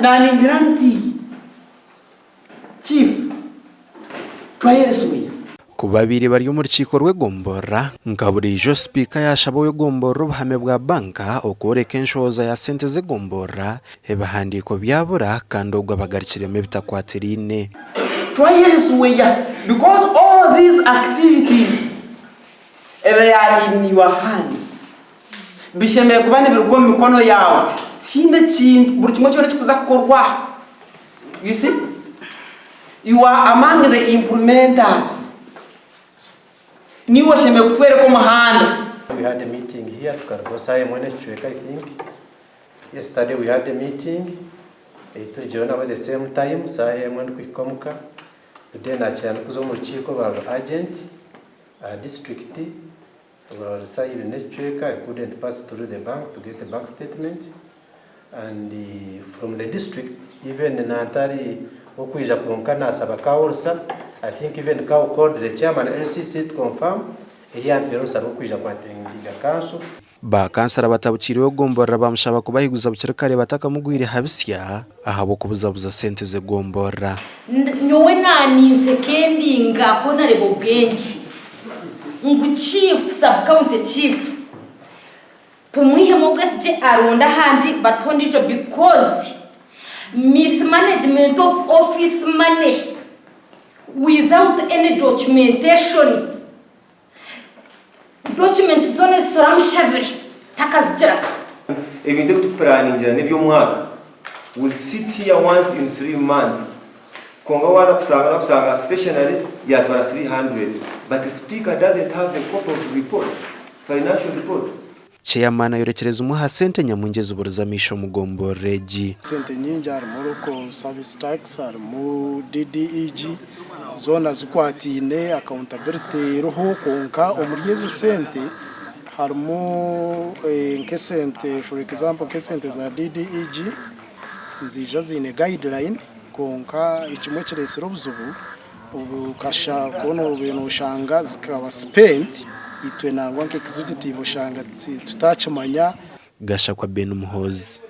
naningira nti chief twayeresuye ku babiri bari mu rukiko rw'egombora ngaburijo speaker yashabo w'egombora ubuhame bwa banka okoreka enshoza ya sente z'egombora ebahandiko byabura kandi ubwo bagarikiremo bitakwatirine twayeresuye because all these activities they are in your hands bishemeye kubane birugo mu mikono yawe hinde kintu buri kimwe cyose kikuza korwa you see you are among the implementers. We had a meeting here at Kargosai Monechwek, I think. Yesterday we had a meeting. To join at the same time, Simon Kwikomuka. Today, Nachan Kuzomurchiko, our agent, district. I couldn't pass through the bank to get a bank statement. And from the district, even Natari Okuija Kumkana Sabakaursa. I think even Kao called the chairman LCC to confirm ba kansara batabukiriwe gombora bamushaba kubahiguza bukirikare batakamugwire habisya ahabo kubuzabuza sente ze gombora nyowe naninze kendi ngakona rebo bwenji ngu chief sub county chief tumuhe mugase aronda handi batondijo because mismanagement of office money without any documentation. Documents zone zitoramushabiri takazijira. Ebinde to planning n'ibyo mwaka. We sit here once in 3 months. Konga waza kusanga stationary yatwara 300, but the speaker doesn't have a copy of report, financial report. Chairman yorekereza umuha sente nyamungeze uburizamisho mugomboreji. Sente nyingi ari Morocco service tax ari mu DDEG zona zikwatine accountability roho konka omuriyezo sente harimo nke sente for example nke sente za DDEG nzija zine guideline konka ikimwe kiresero buzubu ubu kasha kono bintu ushanga zikaba spent itwe nangwa nke executive ushanga tutacamanya gasha kwa Ben Muhozi.